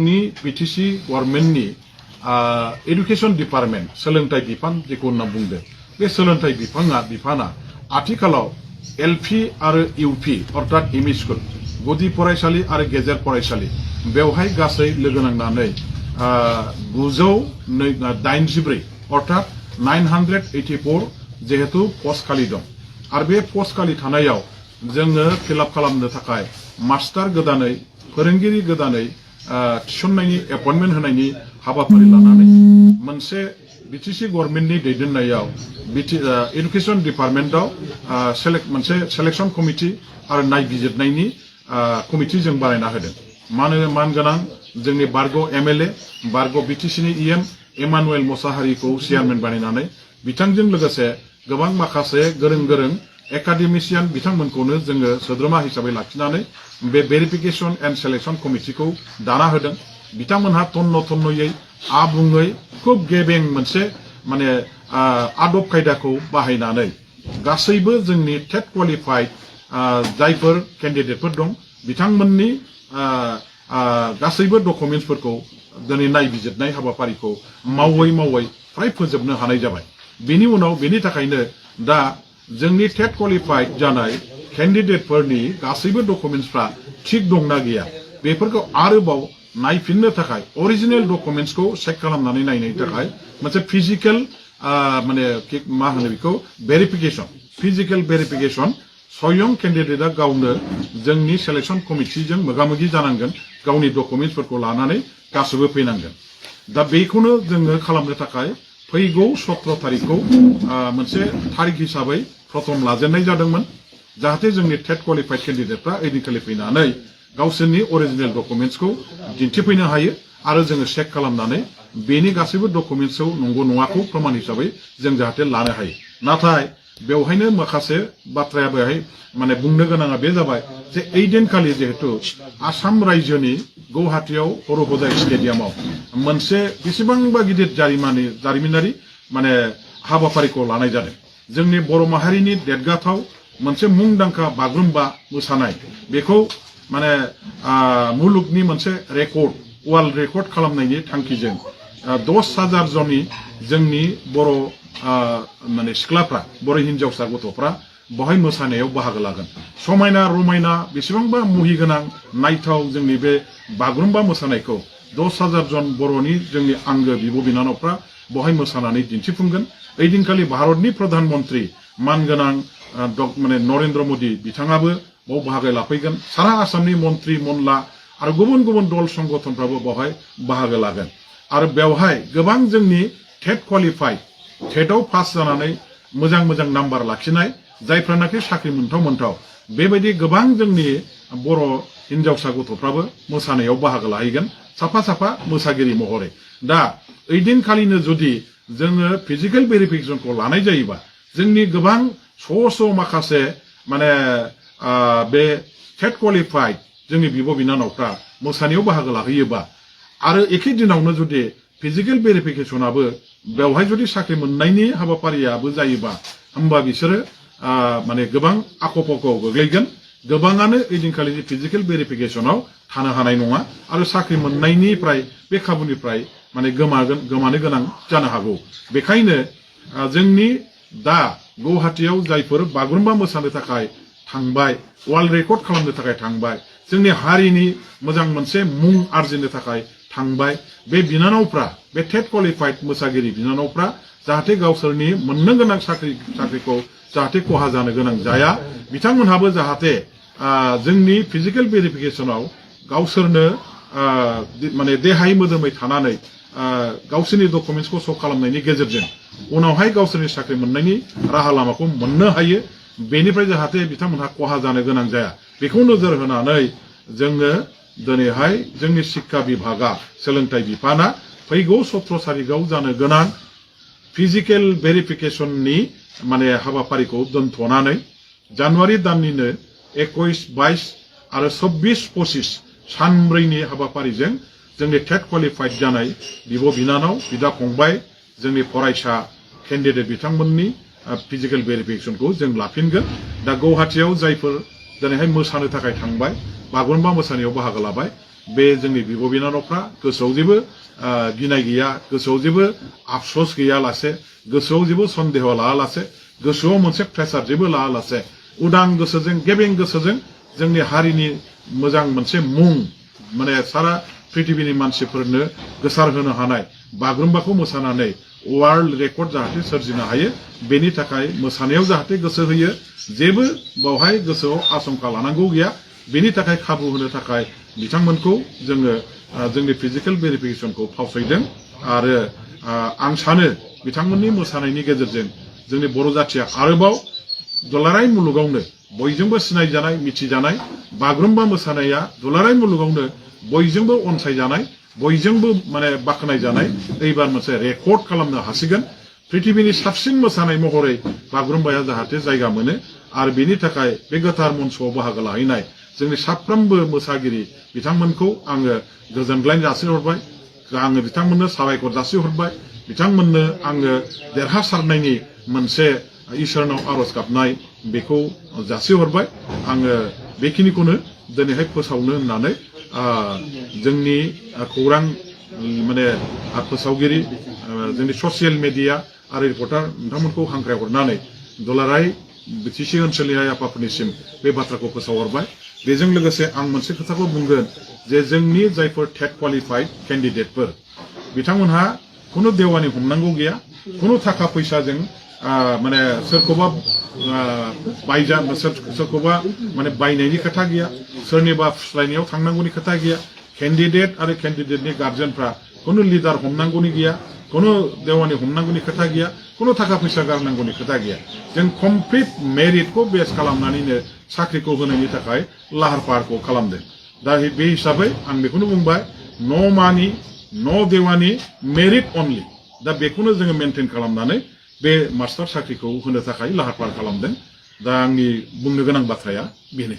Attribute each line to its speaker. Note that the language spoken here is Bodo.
Speaker 1: बीटीसी गवर्नमेंटनि एडुकेशन डिपार्टमेंट सोलोंथाइ बिफान जेखौ होनना बुंदों बे सोलोंथाइ बिफाना आथिखालाव एलपी आरो यूपी अर्थात एमई स्कुल गुदि फरायसालि आरो गेजेर फरायसालि बेवहाय गासै लोगो नांनानै 984 अर्थात 984 जेहेतु पोस्ट खालि दं आरो बे पोस्ट खालि थानायाव जोङो फिलआप खालामनो थाखाय मास्टार गोदानै फोरोंगिरि गोदानै थिसननायनि एपइन्टमेन्ट होनायनि हाबाफारि लानानै मोनसे बीटीसी गवर्नमेंटनि दैदेननायाव एडुकेशन डिपार्टमेन्टआव मोनसे सिलेक्शन कमिटि आरो नायबिजिरनायनि कमिटि जों बानायना होदों मानगोनां जोंनि बारग एमएलए बारग बीटीसीनि ईएम इमानुएल मोसाहारिखौ चेयारमेन बानायनानै बिथांजों लोगोसे गोबां माखासे गोरों एकाडेमिशियान बिथांमोनखौनो जोङो सोद्रोमा हिसाबै लाखिनानै बे भेरिफिकेशन एन्ड सिलेक्शन कमिटिखौ दाना होदों बिथांमोनहा तन्न'यै आबुङै खुब गेबें मोनसे माने आदब खायदाखौ बाहायनानै गासैबो जोंनि टेट क्वालिफाइड जायफोर केन्डिडेटफोर दं बिथांमोननि गासैबो डकुमेन्ट्सफोरखौ दिनै नायबिजिरनाय हाबाफारिखौ मावै फ्राय फोजोबनो हानाय जाबाय बेनि उनाव बेनि थाखायनो दा जोंनि टेट क्वालिफाइड जानाय केन्डिडेटफोरनि गासैबो डकुमेन्ट्सफ्रा थिग दंना गैया बेफोरखौ आरोबाव नायफिननो थाखाय अरिजिनेल डकुमेन्ट्सखौ चेक खालामनानै नायनायनि थाखाय मोनसे फिजिकेल माने मा होनो बेखौ फिजिकेल भेरिफिकेशन स्वयं केन्डिडेटआ गावनो जोंनि सिलेक्शन कमिटिजों मोगामोगि जानांगोन गावनि डकुमेन्ट्सफोरखौ लानानै गासैबो फैनांगोन दा बेखौनो जोङो खालामनो थाखाय फैगौ 17 तारिखखौ मोनसे तारिख हिसाबै प्रथम लाजेननाय जादोंमोन जाहाथे जोंनि टेट क्वालिफाइड केन्डिडेटफ्रा ओइदिनखालि फैनानै गावसोरनि अरिजिनेल डकुमेन्ट्सखौ दिन्थिफैनो हायो आरो जोङो चेक खालामनानै बेनि गासैबो डकुमेन्ट्सखौ नंगौ नङाखौ प्रमाण हिसाबै जों जाहाथे लानो हायो नाथाय बेवहायनो माखासे बाथ्राया बेवहाय माने बुंनो गोनाङा बे जाबाय जे ओइदिनखालि जिहेतु आसाम रायजोनि गुवाहाटीयाव हर'होजाय स्टेडियामाव मोनसे बेसेबांबा गिदिर जारिमिनारि माने हाबाफारिखौ लानाय जादों जोंनि बर' माहारिनि देरगाथाव मोनसे मुंदांखा बागुरुम्बा मोसानाय बेखौ माने मुलुगनि मोनसे रेकर्ड वर्ल्ड रेकर्ड खालामनायनि थांखिजों 10,000 जननि जोंनि बर' माने सिख्लाफ्रा बर' हिनजावसा गथ'फ्रा बहाय मोसानायाव बाहागो लागोन समायना रमायना बेसेबांबा मुहिगोनां नायथाव जोंनि बे बागुरुम्बा मोसानायखौ 10,000 जन बर'नि जोंनि आंगो बिब' बिनानावफ्रा बहाय मोसानानै दिन्थिफुंगोन ओइदिनखालि भारतनि प्रधान मन्त्रि मानगोनां माने नरेन्द्र मोदी बिथाङाबो बाव बाहागो लाफैगोन सारा आसामनि मन्त्रि मनला आरो गुबुन दल संगठनफ्राबो बहाय बाहागो लागोन आरो बेवहाय गोबां जोंनि टेट क्वालिफाइड टेटआव पास जानानै मोजां नाम्बार लाखिनाय जायफ्रानाखि साख्रि मोनथाव बेबायदि गोबां जोंनि बर' हिनजावसा गथ'फ्राबो मोसानायाव बाहागो लाहैगोन साफा मोसागिरि महरै दा ओइदिनखालिनो जुदि जोङो फिजिकेल भेरिफिकेशनखौ लानाय जायोबा जोंनि गोबां माखासे माने बे टेट क्वालिफाइड जोंनि बिब' बिनानावफ्रा मोसानायाव बाहागो लाहैयोबा आरो एखे दिनावनो जुदि फिजिकेल भेरिफिकेशनाबो बेवहाय जुदि साख्रि मोननायनि हाबाफारियाबो जायोबा होमबा बिसोरो माने गोबां आख'-फाख'आव गोग्लैगोन गोबाङानो ओइदिनखालि फिजिकेल भेरिफिकेशनाव थानो हानाय नङा आरो साख्रि मोननायनिफ्राय बे खाबुनिफ्राय माने गोमानो गोनां जानो हागौ बेखायनो जोंनि दा गुवाहाटीयाव जायफोर बागुरुम्बा मोसानो थाखाय थांबाय वर्ल्ड रेकर्ड खालामनो थाखाय थांबाय जोंनि हारिनि मोजां मोनसे मुं आरजिनो थाखाय थांबाय बे बिनानावफ्रा बे टेट क्वालिफाइड मोसागिरि बिनानावफ्रा जाहाथे गावसोरनि मोननो गोनां साख्रिखौ जाहाथे खहा जानो गोनां जाया बिथांमोनहाबो जाहाथे जोंनि फिजिकेल भेरिफिकेशनाव गावसोरनो माने देहाय मोदोमै थानानै गावसोरनि डकुमेन्ट्सखौ श' खालामनायनि गेजेरजों उनावहाय गावसोरनि साख्रि मोननायनि राहा लामाखौ मोननो हायो बेनिफ्राय जाहाथे बिथांमोनहा खहा जानो गोनां जाया बेखौ नोजोर होनानै जोङो दिनैहाय जोंनि शिक्षा बिभागा सोलोंथाइ बिफाना फैगौ 17 तारिखआव जानो गोनां फिजिकेल भेरिफिकेशननि माने हाबाफारिखौ दोनथ'नानै जानुवारि दाननिनो 21, 22 आरो 24, 25 सानब्रैनि हाबाफारिजों जोंनि टेट क्वालिफाइड जानाय बिब' बिनानाव बिदा फंबाय जोंनि फरायसा केन्डिडेट बिथांमोननि फिजिकेल भेरिफिकेशनखौ जों लाफिनगोन दा गुवाहाटीयाव जायफोर दिनैहाय मोसानो थाखाय थांबाय बागुरुम्बा मोसानायाव बाहागो लाबाय बे जोंनि बिब' बिनानावफ्रा गोसोआव जेबो गिनाय गैया, गोसोआव जेबो आफसोस गैयालासे, गोसोआव जेबो सन्देह लायालासे, गोसोआव मोनसे प्रेसार जेबो लायालासे उदां गोसोजों गेबें गोसोजों जोंनि हारिनि मोजां मोनसे मुं माने सारा पृथिबीनि मानसिफोरनो गोसार होनो हानाय बागुरुम्बाखौ मोसानानै वर्ल्ड रेकर्ड जाहाथे सोरजिनो हायो बेनि थाखाय मोसानायाव जाहाथे गोसो होयो, जेबो बावहाय गोसोआव आशंका लानांगौ गैया, बेनि थाखाय खाबु होनो थाखाय बिथांमोनखौ जोङो जोंनि फिजिकेल भेरिफिकेसनखौ फावसायदों। आरो आं सानो बिथांमोननि मोसानायनि गेजेरजों जोंनि बर' जाथिया आरोबाव दुलाराय मुलुगावनो बयजोंबो सिनायजानाय मिथिजानाय बागुरुम्बा मोसानाया दुलाराय मुलुगावनो बयजोंबो अनसायजानाय, बयजोंबो माने बाख्नायजानाय एबार मोनसे रेकर्ड खालामनो हासिगोन। पृथिबीनि साबसिन मोसानाय महरै बागुरुम्बाया जाहाथे जायगा मोनो आरो बेनि थाखाय बे गोथार मन्चआव बाहागो लाहैनाय जोंनि साफ्रोमबो मोसागिरि बिथांमोनखौ आङो गोजोनग्लाय जासिहरबाय, आङो बिथांमोननो साबायखर जासिहरबाय, बिथांमोननो आङो देरहासारनायनि मोनसे इसोरनाव आरज गाबनाय बेखौ जासिहरबाय। आङो बेखिनिखौनो दिनैहाय फोसावनो होननानै जोंनि खौरां माने फोसावगिरि जोंनि ससियेल मिडिया आरो रिपर्टार नोंथांमोनखौ हांख्राय हरनानै दुलाराय बिटिसि ओनसोलनि आइ आफाफोरनिसिम बे बाथ्राखौ फोसावहरबाय। बेजों लोगोसे आं मोनसे खोथाखौ बुंगोन जे जोंनि जायफोर टेट क्वालिफाइड केन्डिडेटफोर बिथांमोनहा खुनु देवानि हमनांगौ गैया, खुनु थाखा फैसाजों माने सोरखौबा सोरखौबा माने बायनायनि खोथा गैया, सोरनिबा फुस्लायनायाव थांनांगौनि खोथा गैया। केन्डिडेट आरो केन्डिडेटनि गार्जेनफ्रा खुनु लिडार हमनांगौनि गैया, खुनु देवानि हमनांगौनि खोथा गैया, खुनु थाखा फैसा गारनांगौनि खोथा गैया। जों कमप्लिट मेरिटखौ बेस खालामनानैनो साख्रिखौ होनायनि थाखाय लाहार फाहारखौ खालामदों। दा बे हिसाबै आं बेखौनो बुंबाय, नो मानि नो देवानि मेरिट अनलि। दा बेखौनो जोङो मेनटेन खालामनानै बे मास्टार साख्रिखौ होनो थाखाय लाहार फाहार खालामदों। दा आंनि बुंनो गोनां बाथ्राया बेनो।